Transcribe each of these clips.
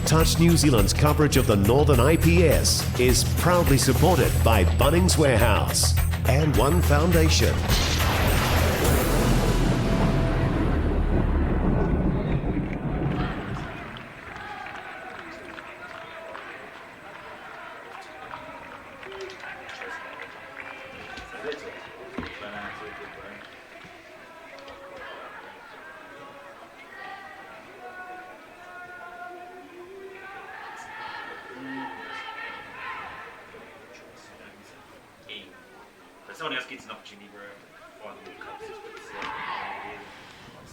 Touch New Zealand's coverage of the Northern IPS is proudly supported by Bunnings Warehouse and One Foundation. Someone else gets an opportunity where final World Cups is with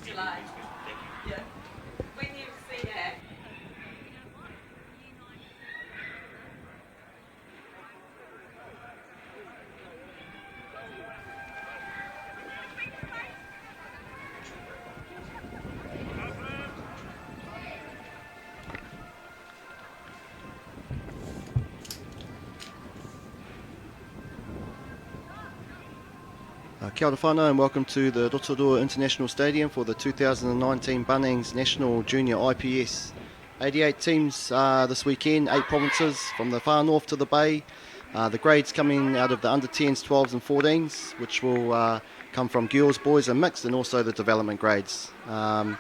July. Thank you. Yeah. When you see that. Kia ora whānau and welcome to the Rotorua International Stadium for the 2019 Bunnings National Junior IPS. 88 teams this weekend, 8 provinces from the far north to the bay. The grades coming out of the under 10s, 12s and 14s, which will come from girls, boys and mixed, and also the development grades. The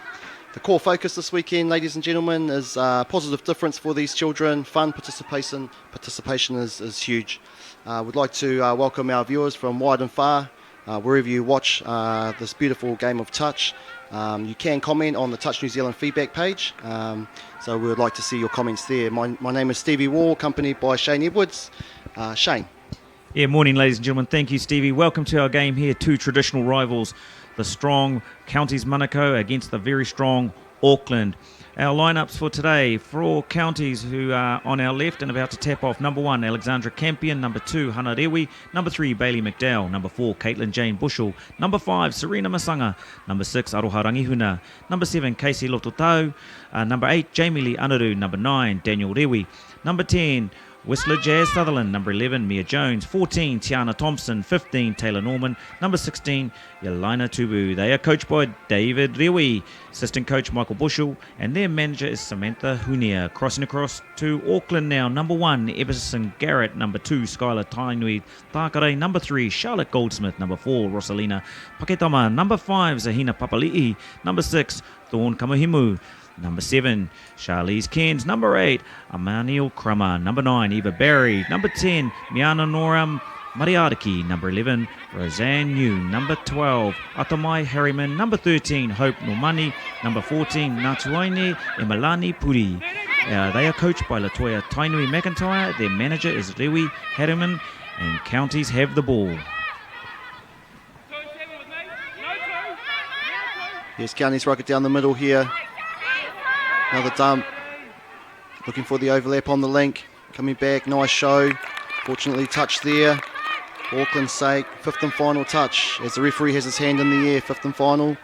core focus this weekend, ladies and gentlemen, is positive difference for these children. Fun participation is huge. We'd like to welcome our viewers from wide and far. Wherever you watch this beautiful game of touch, you can comment on the Touch New Zealand feedback page, so we would like to see your comments there. My name is Stevie Wall, accompanied by Shane Edwards. Shane. Yeah, morning ladies and gentlemen, thank you Stevie. Welcome to our game here, two traditional rivals, the strong Counties Manukau against the very strong Auckland. Our lineups for today, for all counties who are on our left and about to tap off: number 1, Alexandra Campion; number 2, Hana Rewi; number 3, Bailey McDowell; number 4, Caitlin Jane Bushell; number 5, Serena Masanga; number 6, Aroha Rangihuna; number 7, Casey Lototau; number 8, Jamie Lee Anaru; number 9, Daniel Rewi; number 10, Whistler Jazz Sutherland; number 11, Mia Jones; 14, Tiana Thompson; 15, Taylor Norman; number 16, Yelena Tubu. They are coached by David Rewi, assistant coach Michael Bushell, and their manager is Samantha Hunia. Crossing across to Auckland now, number 1, Everson Garrett; number 2, Skylar Tainui Tākare; number 3, Charlotte Goldsmith; number 4, Rosalina Paketama; number 5, Zahina Papali'i; number 6, Thorn Kamuhimu; number 7, Charlize Cairns; number 8, Amaniel Crummer; number 9, Eva Barry; number 10, Miana Noram Mariariki; number 11, Roseanne New; number 12, Atamai Harriman; number 13, Hope Normani; number 14, Natuaine Emalani Puri. They are coached by Latoya Tainui McIntyre. Their manager is Rewi Harriman, and counties have the ball. Yes, counties rocket down the middle here. Another dump, looking for the overlap on the link, coming back, nice show, fortunately touched there, for Auckland's sake, 5th and final touch, as the referee has his hand in the air, 5th and final,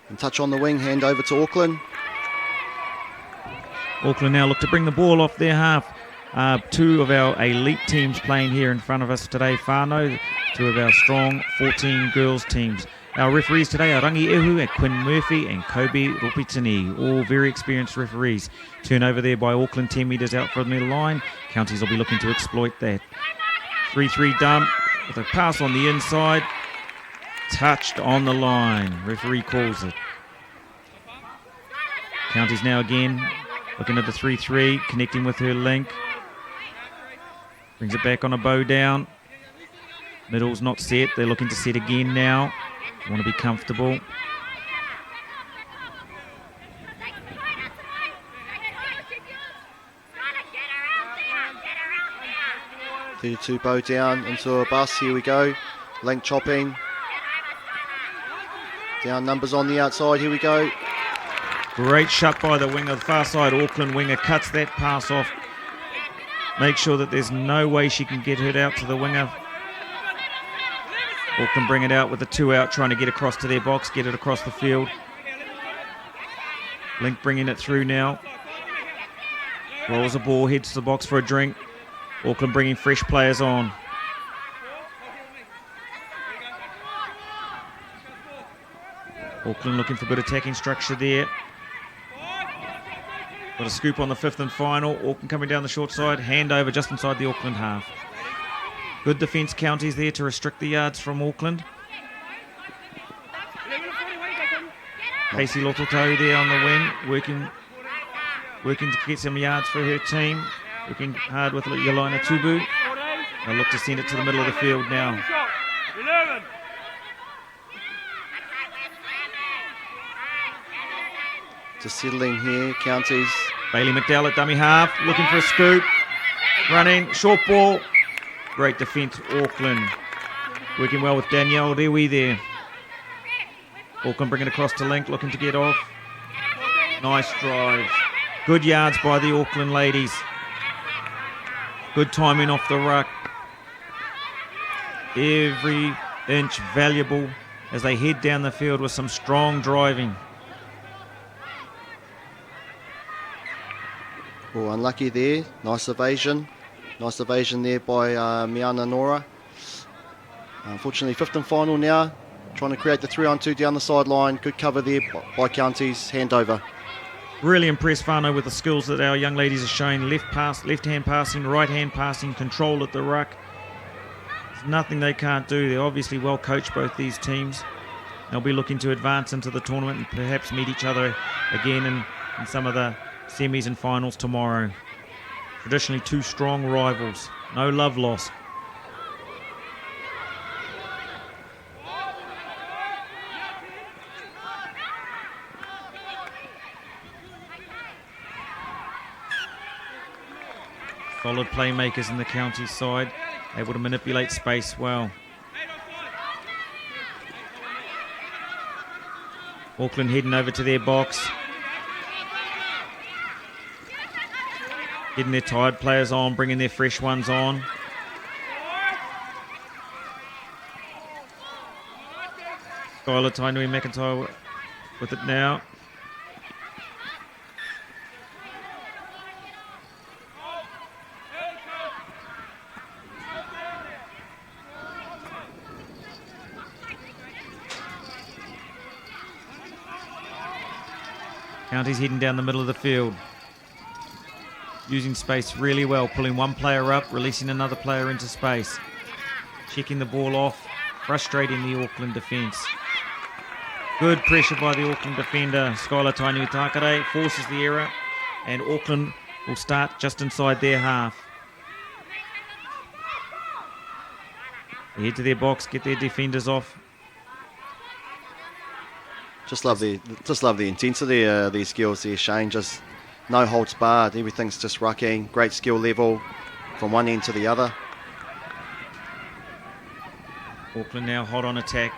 and touch on the wing, hand over to Auckland. Auckland now look to bring the ball off their half. Two of our elite teams playing here in front of us today, whānau, two of our strong 14 girls teams. Our referees today are Rangi Ehu and Quinn Murphy and Kobe Ropitini, all very experienced referees. Turnover there by Auckland, 10 metres out from the line. Counties will be looking to exploit that. 3-3 dump with a pass on the inside. Touched on the line. Referee calls it. Counties now again looking at the 3-3, connecting with her link. Brings it back on a bow down. Middle's not set. They're looking to set again now. Want to be comfortable. Two bow down into a bus. Here we go. Link chopping. Down numbers on the outside. Here we go. Great shot by the winger, the far side Auckland winger, cuts that pass off. Make sure that there's no way she can get it out to the winger. Auckland bring it out with the 2 out, trying to get across to their box, get it across the field. Link bringing it through now. Rolls the ball, heads to the box for a drink. Auckland bringing fresh players on. Auckland looking for good attacking structure there. Got a scoop on the 5th and final. Auckland coming down the short side. Handover just inside the Auckland half. Good defence, Counties there to restrict the yards from Auckland. Casey Lototou there on the wing, working to get some yards for her team. Working hard with Yelena Tubu. They'll look to send it to the middle of the field now. Just settling here, Counties. Bailey McDowell at dummy half, looking for a scoop. Running, short ball. Great defence, Auckland. Working well with Danielle Dewi there. Auckland bringing it across to Link, looking to get off. Nice drive. Good yards by the Auckland ladies. Good timing off the ruck. Every inch valuable as they head down the field with some strong driving. Oh, unlucky there. Nice evasion. Nice evasion there by Miana Nora. Unfortunately, 5th and final now. Trying to create the 3-on-2 down the sideline. Good cover there by Counties. Handover. Really impressed, Whānau, with the skills that our young ladies are showing. Left-hand passing, right-hand passing, control at the ruck. There's nothing they can't do. They're obviously well coached, both these teams. They'll be looking to advance into the tournament and perhaps meet each other again in some of the semis and finals tomorrow. Traditionally two strong rivals. No love lost. Solid playmakers in the county side, able to manipulate space well. Auckland heading over to their box. Getting their tired players on, bringing their fresh ones on. Skylar Tainui McIntyre with it now. Counties heading down the middle of the field. Using space really well, pulling one player up, releasing another player into space. Checking the ball off, frustrating the Auckland defence. Good pressure by the Auckland defender, Skylar Tainui Takare, forces the error, and Auckland will start just inside their half. They head to their box, get their defenders off. Just love the intensity of these skills there, Shane. Just no holds barred. Everything's just rucking. Great skill level from one end to the other. Auckland now hot on attack.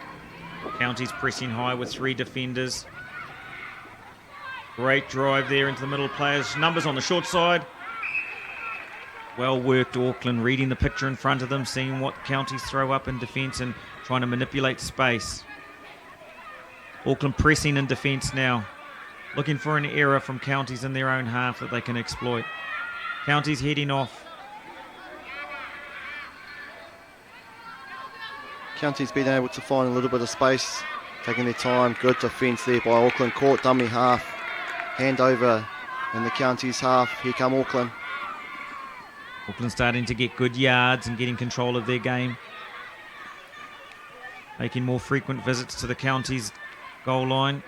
Counties pressing high with 3 defenders. Great drive there into the middle players. Numbers on the short side. Well worked, Auckland, reading the picture in front of them, seeing what Counties throw up in defence and trying to manipulate space. Auckland pressing in defence now, looking for an error from Counties in their own half that they can exploit. Counties heading off. Counties been able to find a little bit of space, taking their time. Good defence there by Auckland. Caught dummy half. Handover in the Counties half. Here come Auckland. Auckland starting to get good yards and getting control of their game. Making more frequent visits to the Counties goal line.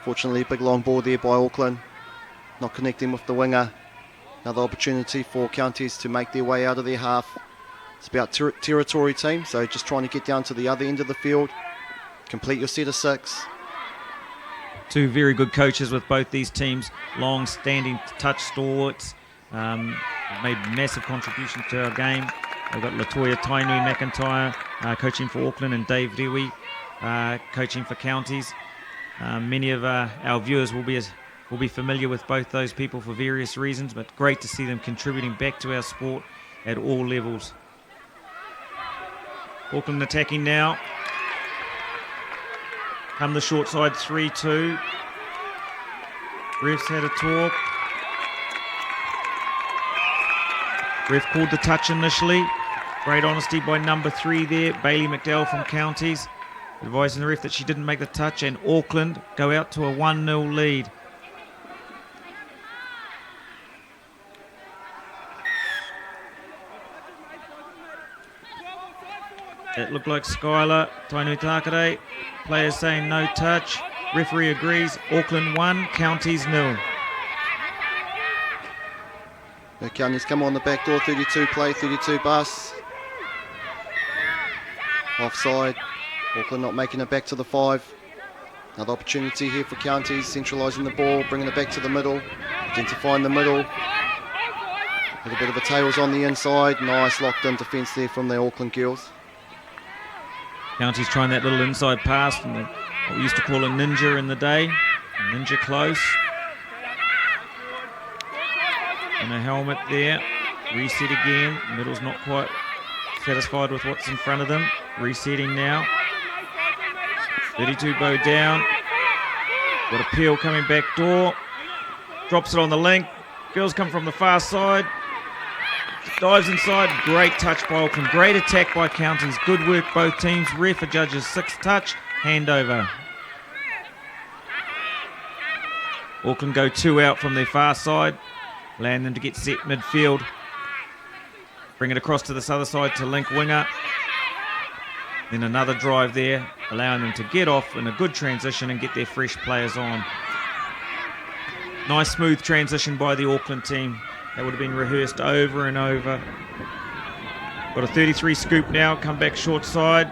Fortunately, big long ball there by Auckland. Not connecting with the winger. Another opportunity for Counties to make their way out of their half. It's about territory team, so just trying to get down to the other end of the field. Complete your set of 6. 2 very good coaches with both these teams. Long-standing touch stalwarts. Made massive contributions to our game. We've got Latoya Tainui McIntyre coaching for Auckland and Dave Dewi coaching for Counties. Many of our viewers will be familiar with both those people for various reasons, but great to see them contributing back to our sport at all levels. Auckland attacking now. Come the short side, 3-2. Ref's had a talk. Ref called the touch initially. Great honesty by number 3 there, Bailey McDowell from Counties, advising the ref that she didn't make the touch, and Auckland go out to a 1-0 lead. It looked like Skylar Tainui Takare. Players saying no touch. Referee agrees. Auckland 1, Counties 0. The Counties come on the back door, 32 play, 32 bus. Offside. Auckland not making it back to the 5. Another opportunity here for Counties, centralising the ball, bringing it back to the middle, identifying the middle. A little bit of a tails on the inside. Nice locked in defence there from the Auckland girls. Counties trying that little inside pass from what we used to call a ninja in the day. Ninja close. And a helmet there. Reset again. Middle's not quite satisfied with what's in front of them. Resetting now. 32 bow down. Got a peel coming back door. Drops it on the link. Girls come from the far side. Dives inside. Great touch by Auckland. Great attack by Counties. Good work both teams. Ref judges 6th touch. Handover. Auckland go 2 out from their far side. Land them to get set midfield. Bring it across to this other side to link winger. Then another drive there, allowing them to get off in a good transition and get their fresh players on. Nice smooth transition by the Auckland team. That would have been rehearsed over and over. Got a 33 scoop now, come back short side.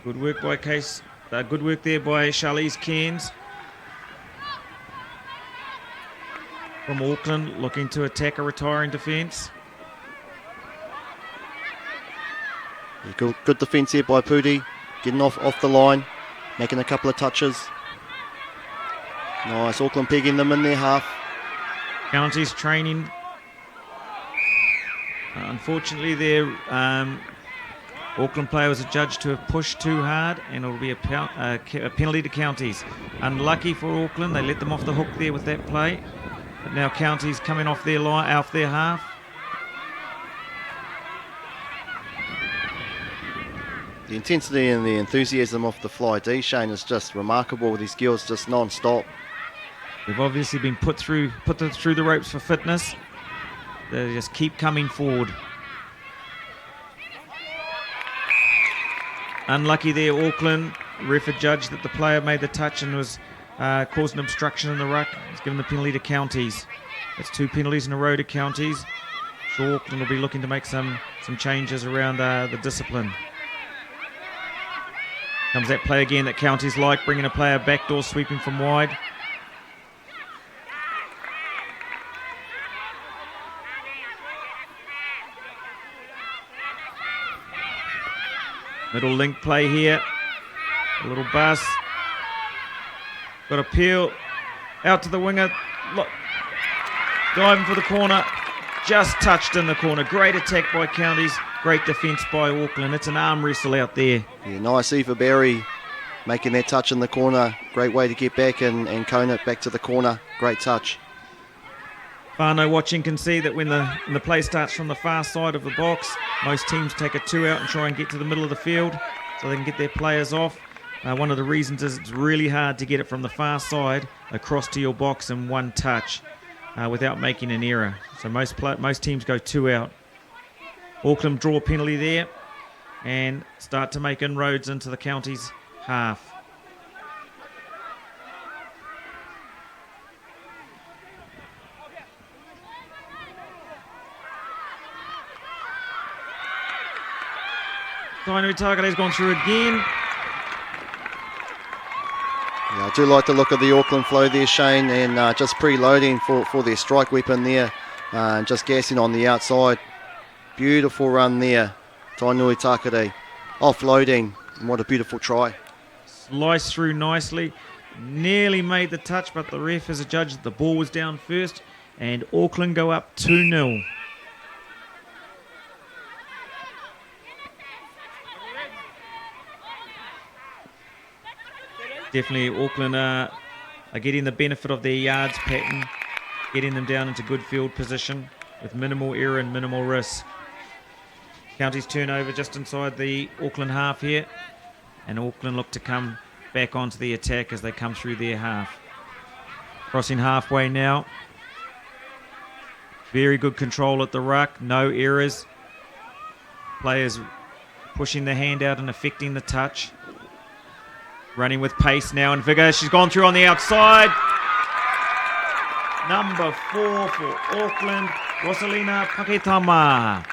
Good work by good work there by Charlize Cairns. From Auckland, looking to attack a retiring defence. Good defence here by Pudi, getting off the line, making a couple of touches. Nice, Auckland pegging them in their half. Counties training. Unfortunately, their Auckland player was adjudged to have pushed too hard, and it'll be a penalty to Counties. Unlucky for Auckland, they let them off the hook there with that play. But now Counties coming off their line, off their half. The intensity and the enthusiasm off the fly D, Shane, is just remarkable. These girls just non-stop. They've obviously been put through the ropes for fitness. They just keep coming forward. Unlucky there, Auckland. Ref judged that the player made the touch and was caused an obstruction in the ruck. He's given the penalty to Counties. That's 2 penalties in a row to Counties. Sure, Auckland will be looking to make some changes around the discipline. Comes that play again that Counties like, bringing a player backdoor sweeping from wide. Middle link play here. A little bus. Got a peel. Out to the winger. Diving for the corner. Just touched in the corner. Great attack by Counties. Great defence by Auckland. It's an arm wrestle out there. Yeah, nice Eva Berry making that touch in the corner. Great way to get back and cone it back to the corner. Great touch. Whānau watching can see that when the play starts from the far side of the box, most teams take a 2 out and try and get to the middle of the field so they can get their players off. One of the reasons is it's really hard to get it from the far side across to your box in one touch without making an error. So most teams go 2 out. Auckland draw a penalty there and start to make inroads into the Counties' half. Tainui Takare's gone through again. Yeah, I do like the look of the Auckland flow there, Shane, and just preloading for their strike weapon there, and just gassing on the outside. Beautiful run there, Tainui Takare, offloading, and what a beautiful try. Sliced through nicely, nearly made the touch, but the ref has adjudged that the ball was down first, and Auckland go up 2-0. Definitely Auckland are getting the benefit of their yards pattern, getting them down into good field position with minimal error and minimal risk. Counties turnover just inside the Auckland half here, and Auckland look to come back onto the attack as they come through their half. Crossing halfway now. Very good control at the ruck, no errors. Players pushing the hand out and affecting the touch. Running with pace now and vigour. She's gone through on the outside. Number 4 for Auckland, Rosalina Paketama.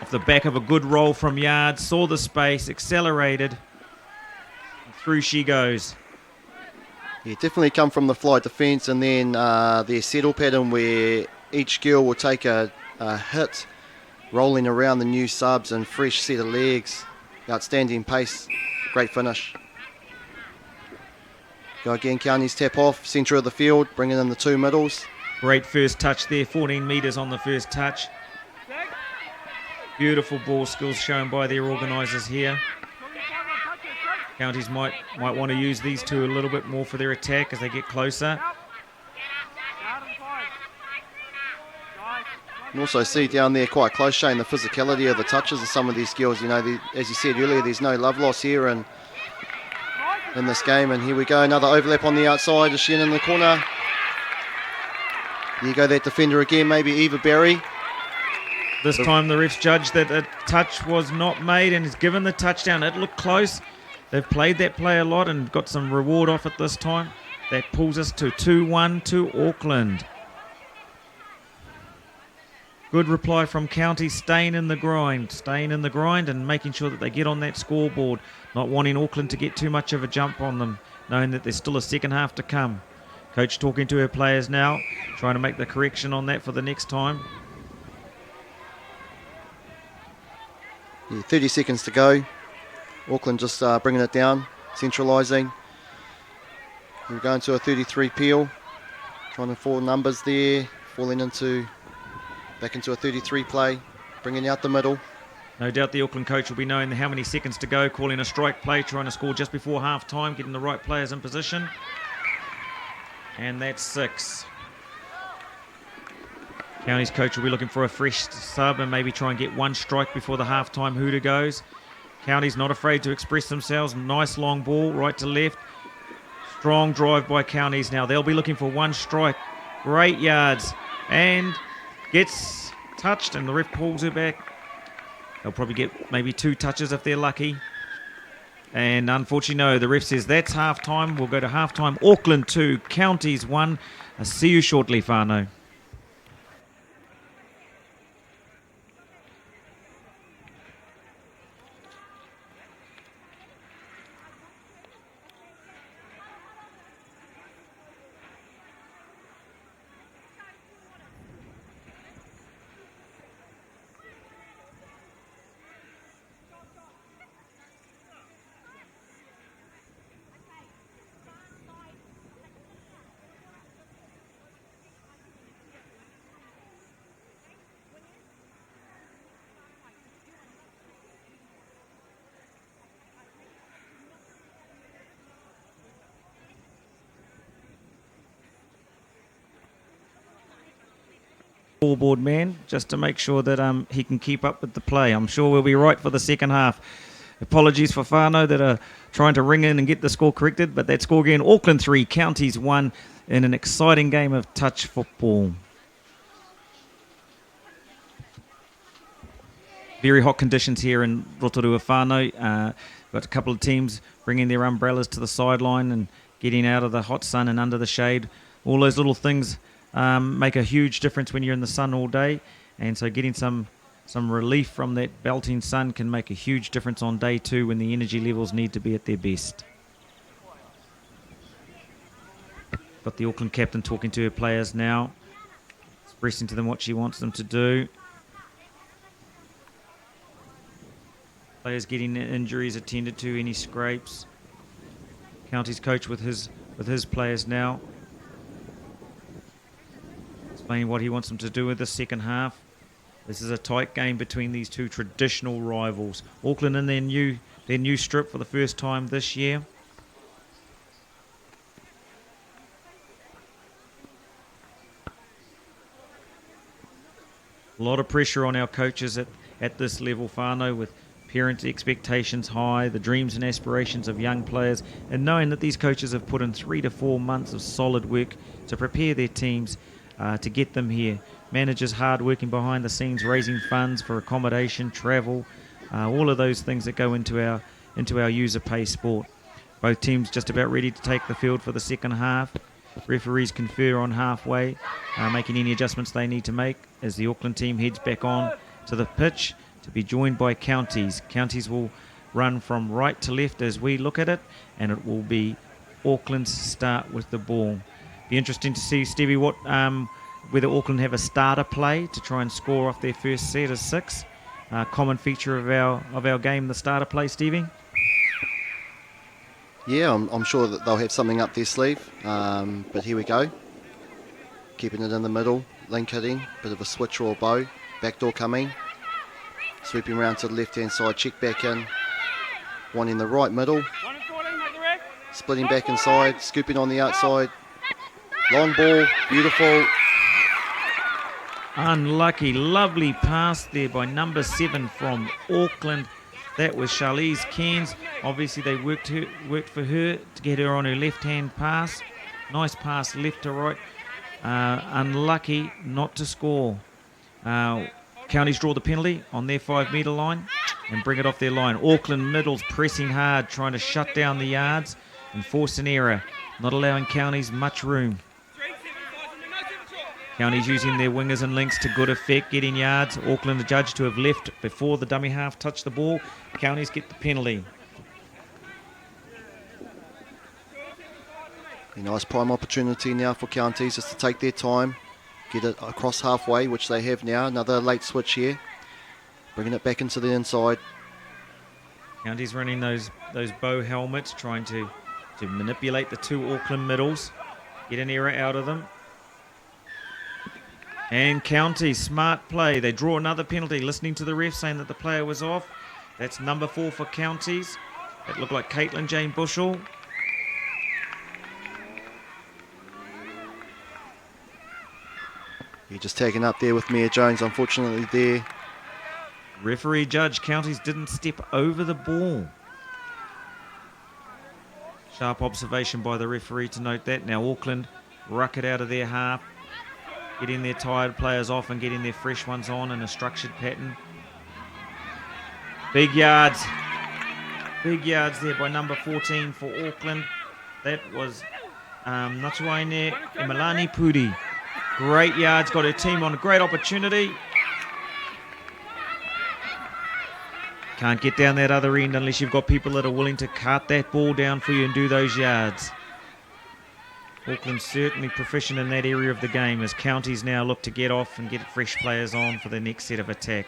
Off the back of a good roll from yards, saw the space, accelerated. Through she goes. Yeah, definitely come from the flight defence, and then their settle pattern where each girl will take a hit, rolling around the new subs and fresh set of legs. Outstanding pace, great finish. Go again, Counties tap off, centre of the field, bringing in the two middles. Great first touch there, 14 metres on the first touch. Beautiful ball skills shown by their organisers here. Counties might want to use these two a little bit more for their attack as they get closer. You can also see down there quite close, showing the physicality of the touches of some of these girls. You know, as you said earlier, there's no love loss here in this game. And here we go, another overlap on the outside. Is Shen in the corner? There you go, that defender again, maybe Eva Berry. This time the refs judged that a touch was not made and has given the touchdown. It looked close. They've played that play a lot and got some reward off it this time. That pulls us to 2-1 to Auckland. Good reply from County, staying in the grind and making sure that they get on that scoreboard, not wanting Auckland to get too much of a jump on them, knowing that there's still a second half to come. Coach talking to her players now, trying to make the correction on that for the next time. Yeah, 30 seconds to go. Auckland just bringing it down, centralising. We're going to a 33 peel, trying to fall numbers there, falling back into a 33 play, bringing out the middle. No doubt the Auckland coach will be knowing how many seconds to go, calling a strike play, trying to score just before half time, getting the right players in position. And that's 6. County's coach will be looking for a fresh sub and maybe try and get one strike before the half-time hooter goes. County's not afraid to express themselves. Nice long ball, right to left. Strong drive by Counties now. They'll be looking for one strike. Great yards. And gets touched and the ref pulls her back. They'll probably get maybe 2 touches if they're lucky. And unfortunately, no, the ref says that's half-time. We'll go to half-time. Auckland 2, Counties 1. I'll see you shortly, whānau. Scoreboard man, just to make sure that he can keep up with the play. I'm sure we'll be right for the second half. Apologies for whānau that are trying to ring in and get the score corrected, but that score again, Auckland 3, Counties 1 in an exciting game of touch football. Very hot conditions here in Rotorua whānau. Got a couple of teams bringing their umbrellas to the sideline and getting out of the hot sun and under the shade. All those little things make a huge difference when you're in the sun all day, and so getting some relief from that belting sun can make a huge difference on day 2 when the energy levels need to be at their best. Got the Auckland captain talking to her players now, expressing to them what she wants them to do. Players getting injuries attended to, any scrapes. County's coach with his players now, explaining what he wants them to do with the second half. This is a tight game between these two traditional rivals. Auckland in their new strip for the first time this year. A lot of pressure on our coaches at this level, whānau, with parent expectations high, the dreams and aspirations of young players, and knowing that these coaches have put in 3 to 4 months of solid work to prepare their teams to get them here. Managers hard working behind the scenes, raising funds for accommodation, travel, all of those things that go into our user pay sport. Both teams just about ready to take the field for the second half. Referees confer on halfway, making any adjustments they need to make as the Auckland team heads back on to the pitch to be joined by Counties. Counties will run from right to left as we look at it, and it will be Auckland's start with the ball. Be interesting to see, Stevie, whether Auckland have a starter play to try and score off their first set of 6. Common feature of our game, the starter play, Stevie. Yeah, I'm sure that they'll have something up their sleeve, but here we go. Keeping it in the middle, link hitting, bit of a switch or a bow, backdoor coming, sweeping around to the left-hand side, check back in, one in the right middle, splitting back inside, scooping on the outside, long ball, beautiful. Unlucky, lovely pass there by number 7 from Auckland. That was Charlize Cairns. Obviously they worked for her to get her on her left-hand pass. Nice pass left to right. Unlucky not to score. Counties draw the penalty on their 5-metre line and bring it off their line. Auckland middles pressing hard, trying to shut down the yards and force an error, not allowing Counties much room. Counties using their wingers and links to good effect, getting yards. Auckland adjudged to have left before the dummy half touched the ball. Counties get the penalty. A nice prime opportunity now for Counties just to take their time, get it across halfway, which they have now. Another late switch here, bringing it back into the inside. Counties running those bow helmets, trying to manipulate the 2 Auckland middles, get an error out of them. And Counties, smart play. They draw another penalty, listening to the ref saying that the player was off. That's number 4 for Counties. It looked like Caitlin Jane Bushell. You're just tagging up there with Mia Jones, unfortunately there. Referee judge, Counties didn't step over the ball. Sharp observation by the referee to note that. Now Auckland ruck it out of their half, getting their tired players off and getting their fresh ones on in a structured pattern. Big yards there by number 14 for Auckland. That was Natuaine Emalani Pudi. Great yards, got her team on a great opportunity. Can't get down that other end unless you've got people that are willing to cart that ball down for you and do those yards. Auckland certainly proficient in that area of the game as Counties now look to get off and get fresh players on for the next set of attack.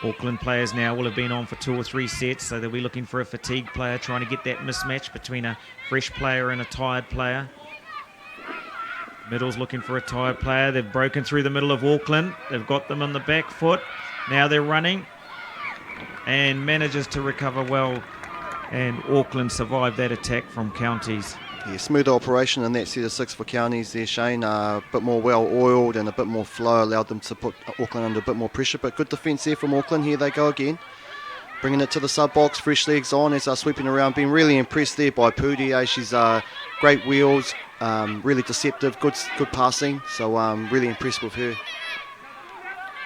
Auckland players now will have been on for 2 or 3 sets, so they'll be looking for a fatigue player, trying to get that mismatch between a fresh player and a tired player. Middle's looking for a tired player. They've broken through the middle of Auckland. They've got them on the back foot. Now they're running and manages to recover well, and Auckland survived that attack from Counties. Yeah, smooth operation in that set of 6 for Counties there, Shane. A bit more well-oiled and a bit more flow allowed them to put Auckland under a bit more pressure, but good defence there from Auckland. Here they go again. Bringing it to the sub-box, fresh legs on as they're sweeping around. Being really impressed there by Pudi. She's great wheels, really deceptive, good passing. So really impressed with her.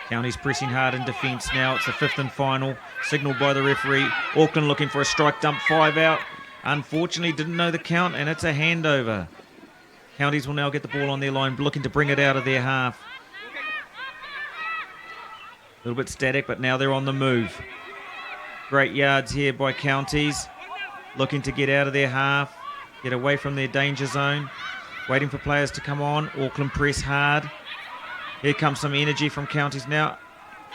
Counties pressing hard in defence now. It's the 5th and final, signalled by the referee. Auckland looking for a strike dump, 5 out. Unfortunately, didn't know the count, and it's a handover. Counties will now get the ball on their line, looking to bring it out of their half. A little bit static, but now they're on the move. Great yards here by Counties, looking to get out of their half, get away from their danger zone, waiting for players to come on. Auckland press hard. Here comes some energy from Counties now.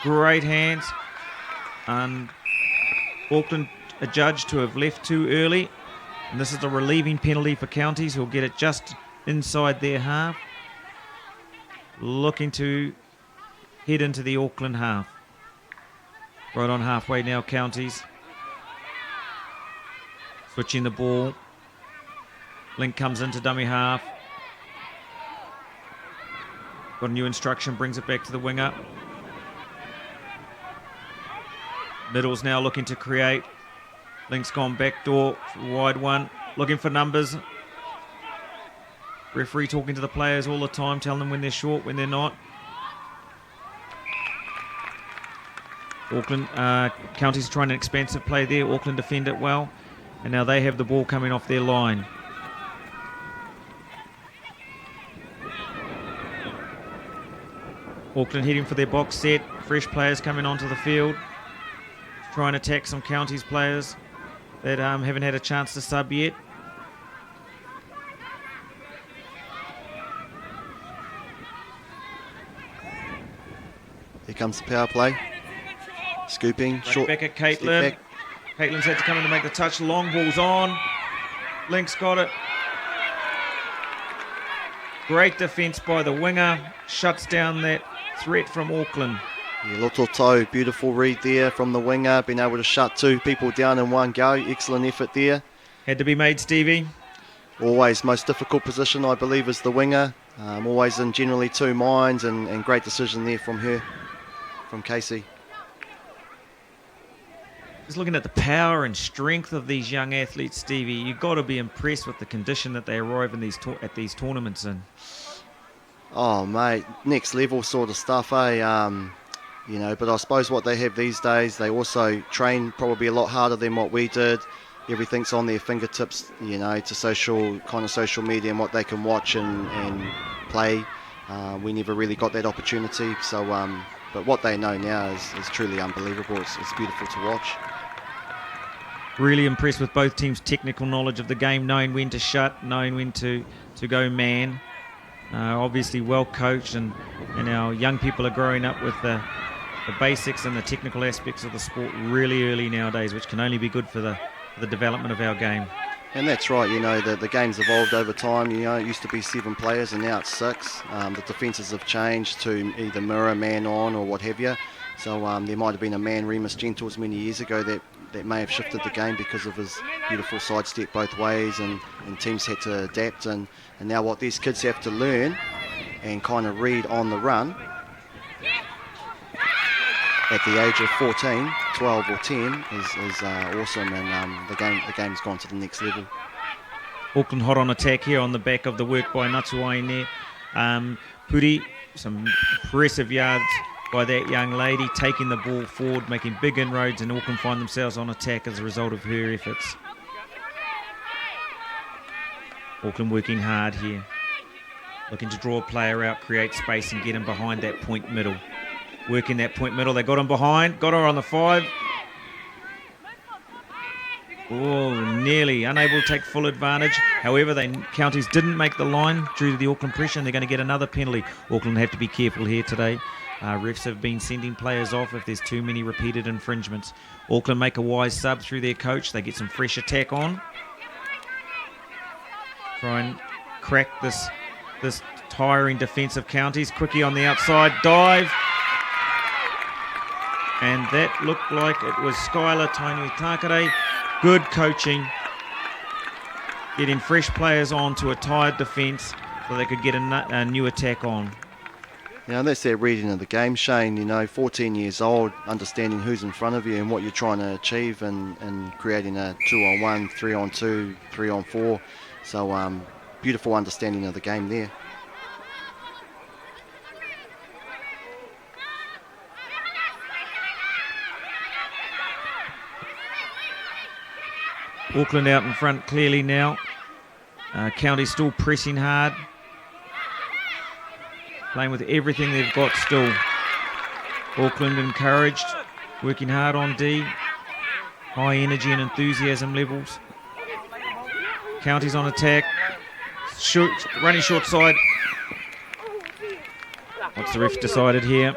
Great hands. And Auckland adjudged to have left too early. And this is a relieving penalty for Counties, who'll get it just inside their half. Looking to head into the Auckland half. Right on halfway now, Counties. Switching the ball. Link comes into dummy half. Got a new instruction, brings it back to the winger. Middle's now looking to create. Link's gone backdoor, wide one, looking for numbers. Referee talking to the players all the time, telling them when they're short, when they're not. Auckland, Counties trying an expansive play there. Auckland defend it well. And now they have the ball coming off their line. Auckland heading for their box set. Fresh players coming onto the field. Try and attack some Counties players that haven't had a chance to sub yet. Here comes the power play. Scooping, short. Back at Caitlin. Caitlin's had to come in to make the touch. Long ball's on. Link's got it. Great defence by the winger. Shuts down that threat from Auckland. Yeah, Rotorua, beautiful read there from the winger. Being able to shut 2 people down in one go. Excellent effort there. Had to be made, Stevie. Always most difficult position, I believe, is the winger. Always in generally 2 minds, and great decision there from her, from Casey. Just looking at the power and strength of these young athletes, Stevie, you've got to be impressed with the condition that they arrive in at these tournaments in. Oh, mate, next level sort of stuff, eh? You know, but I suppose what they have these days, they also train probably a lot harder than what we did. Everything's on their fingertips, you know, to social media and what they can watch and play. We never really got that opportunity, so but what they know now is truly unbelievable. It's beautiful to watch. Really impressed with both teams' technical knowledge of the game, knowing when to shut, knowing when to go man. Obviously well coached, and our young people are growing up with the basics and the technical aspects of the sport really early nowadays, which can only be good for the development of our game. And that's right, you know, the game's evolved over time. You know, it used to be 7 players and now it's 6. The defences have changed to either mirror, man on, or what have you. So there might have been a man, Remus Gentles, many years ago that may have shifted the game because of his beautiful sidestep both ways, and teams had to adapt. And now what these kids have to learn and kind of read on the run at the age of 14, 12 or 10 is awesome, and the game's gone to the next level. Auckland hot on attack here on the back of the work by Natsuai there. Puri, some impressive yards by that young lady, taking the ball forward, making big inroads, and Auckland find themselves on attack as a result of her efforts. Auckland working hard here, looking to draw a player out, create space and get him behind that point middle. Working that point middle, they got him behind, got her on the 5. Oh, nearly unable to take full advantage. However, Counties didn't make the line due to the Auckland pressure, and they're going to get another penalty. Auckland have to be careful here today. Refs have been sending players off if there's too many repeated infringements. Auckland make a wise sub through their coach. They get some fresh attack on. Try and crack this tiring defence of Counties. Quickie on the outside, dive. And that looked like it was Skylar Tainui-Takare. Good coaching. Getting fresh players on to a tired defence so they could get a new attack on. Yeah, and that's their reading of the game, Shane. You know, 14 years old, understanding who's in front of you and what you're trying to achieve, and creating a 2-on-1, 3-on-2, 3-on-4. So beautiful understanding of the game there. Auckland out in front clearly now. County still pressing hard. Playing with everything they've got still. Auckland encouraged, working hard on D. High energy and enthusiasm levels. Counties on attack. Running short side. What's the ref decided here?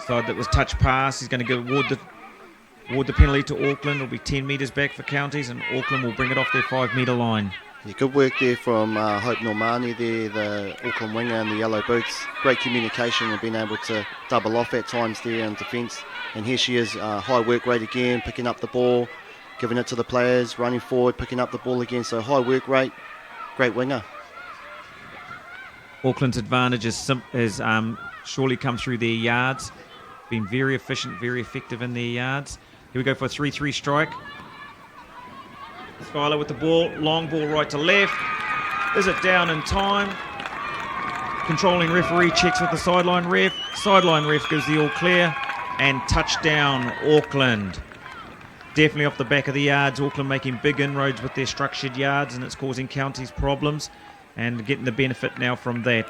Side that was touch pass. He's going to go award the penalty to Auckland. It'll be 10 metres back for Counties, and Auckland will bring it off their 5-metre line. Yeah, good work there from Hope Normani there, the Auckland winger in the yellow boots. Great communication and being able to double off at times there in defence. And here she is, high work rate again, picking up the ball, giving it to the players, running forward, picking up the ball again. So high work rate, great winger. Auckland's advantage has surely come through their yards. Been very efficient, very effective in their yards. Here we go for a 3-3 strike. Skylar with the ball, long ball right to left. Is it down in time? Controlling referee checks with the sideline ref. Sideline ref gives the all clear. And touchdown, Auckland. Definitely off the back of the yards. Auckland making big inroads with their structured yards, and it's causing counties problems, and getting the benefit now from that.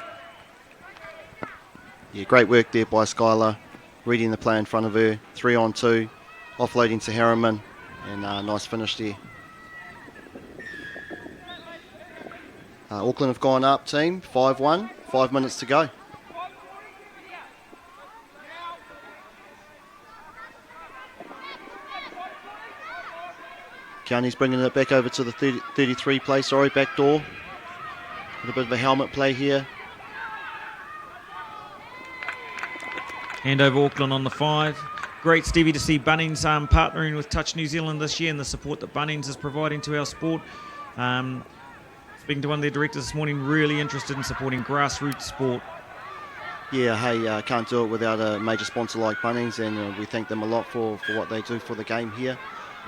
Yeah, great work there by Skylar, reading the play in front of her. 3-on-2, offloading to Harriman, and nice finish there. Auckland have gone up, team, 5-1, 5 minutes to go. County's bringing it back over to the 33 play, back door. With a bit of a helmet play here. Hand over Auckland on the 5. Great, Stevie, to see Bunnings partnering with Touch New Zealand this year, and the support that Bunnings is providing to our sport. Speaking to one of their directors this morning, really interested in supporting grassroots sport. Yeah, hey, can't do it without a major sponsor like Bunnings, and we thank them a lot for what they do for the game here.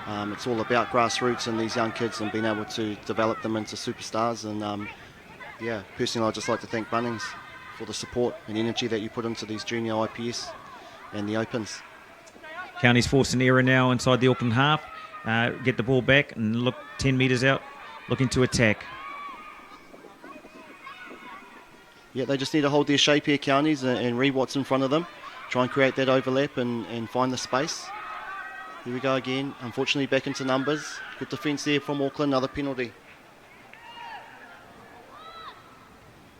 It's all about grassroots and these young kids and being able to develop them into superstars. And yeah, personally, I'd just like to thank Bunnings for the support and energy that you put into these junior IPS and the Opens. County's forced an error now inside the Auckland half. Get the ball back and look 10 metres out, looking to attack. Yeah, they just need to hold their shape here, Counties, and read what's in front of them. Try and create that overlap and find the space. Here we go again. Unfortunately, back into numbers. Good defence there from Auckland. Another penalty.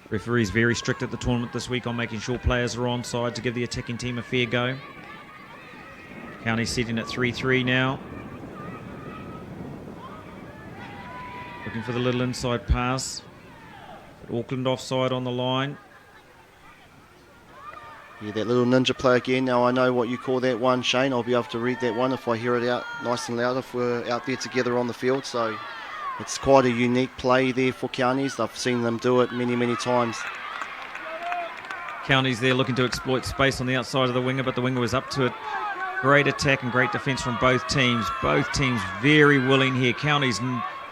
Referee's very strict at the tournament this week on making sure players are onside to give the attacking team a fair go. County sitting at 3-3 now. Looking for the little inside pass. But Auckland offside on the line. Yeah, that little ninja play again. Now I know what you call that one, Shane. I'll be able to read that one if I hear it out nice and loud if we're out there together on the field. So it's quite a unique play there for Counties. I've seen them do it many, many times. Counties there looking to exploit space on the outside of the winger, but the winger was up to it. Great attack and great defence from both teams. Both teams very willing here. Counties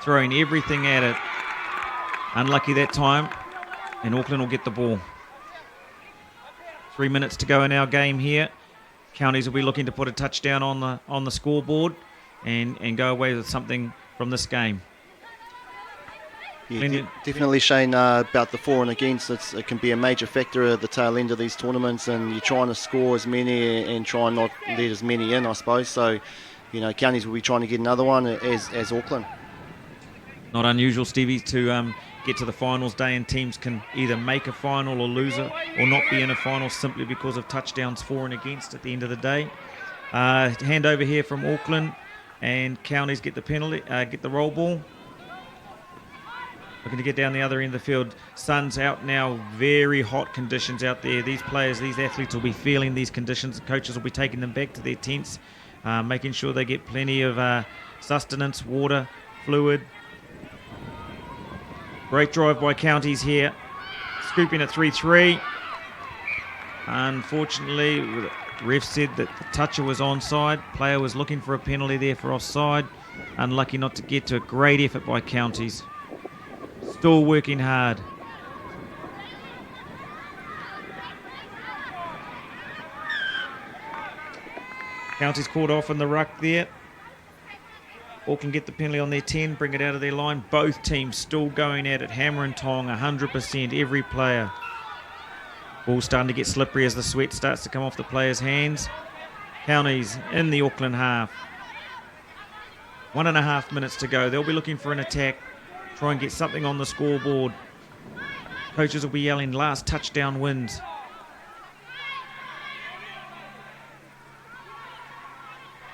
throwing everything at it. Unlucky that time, and Auckland will get the ball. 3 minutes to go in our game here. Counties will be looking to put a touchdown on the scoreboard and go away with something from this game. Yeah, definitely, Shane, about the for and against. It can be a major factor at the tail end of these tournaments, and you're trying to score as many and try and not let as many in, I suppose. So, you know, Counties will be trying to get another one as Auckland. Not unusual, Stevie, to get to the finals day and teams can either make a final or lose it or not be in a final simply because of touchdowns for and against at the end of the day. Hand over here from Auckland, and Counties get the penalty, get the roll ball. Looking to get down the other end of the field. Sun's out now, very hot conditions out there. These players, these athletes will be feeling these conditions. The coaches will be taking them back to their tents, making sure they get plenty of sustenance, water, fluid. Great drive by Counties here. Scooping at 3-3. Unfortunately, the ref said that the toucher was onside. Player was looking for a penalty there for offside. Unlucky not to get to a great effort by Counties. Still working hard. Counties caught off in the ruck there. Auckland get the penalty on their 10, bring it out of their line. Both teams still going at it, hammer and tong, 100%, every player. Ball starting to get slippery as the sweat starts to come off the players' hands. Counties in the Auckland half. 1.5 minutes to go. They'll be looking for an attack, try and get something on the scoreboard. Coaches will be yelling, last touchdown wins.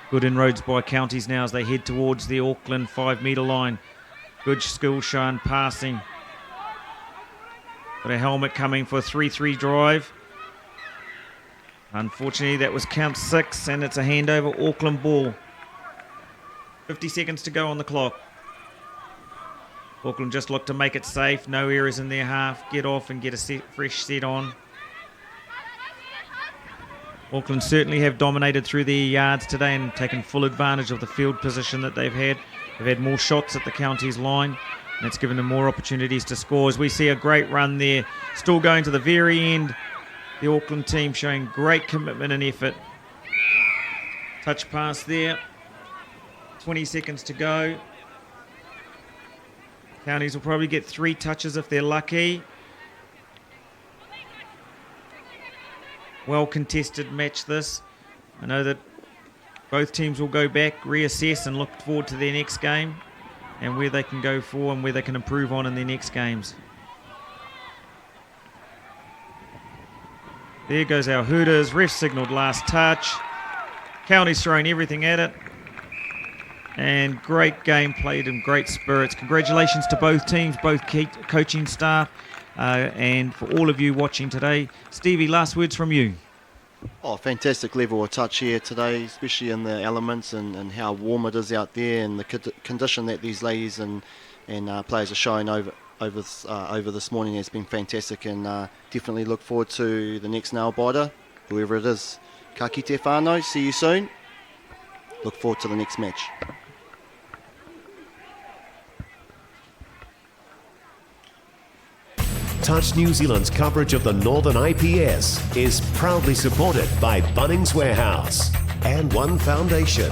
Good inroads by Counties now as they head towards the Auckland 5-metre line. Good skill shown passing. Got a helmet coming for a 3-3 drive. Unfortunately, that was count 6, and it's a handover, Auckland ball. 50 seconds to go on the clock. Auckland just look to make it safe. No errors in their half. Get off and get a fresh set on. Auckland certainly have dominated through their yards today and taken full advantage of the field position that they've had. They've had more shots at the county's line, and that's given them more opportunities to score. As we see a great run there, still going to the very end. The Auckland team showing great commitment and effort. Touch pass there. 20 seconds to go. Counties will probably get 3 touches if they're lucky. Well contested match this. I know that both teams will go back, reassess and look forward to their next game and where they can go for and where they can improve on in their next games. There goes our Hooters. Ref signalled last touch. County's throwing everything at it. And great game played in great spirits. Congratulations to both teams, both coaching staff, and for all of you watching today. Stevie, last words from you. Oh, fantastic level of touch here today, especially in the elements and how warm it is out there, and the condition that these ladies and players are showing over this morning has been fantastic, and definitely look forward to the next nail biter, whoever it is. Ka kite whānau, see you soon. Look forward to the next match. Touch New Zealand's coverage of the Northern IPS is proudly supported by Bunnings Warehouse and One Foundation.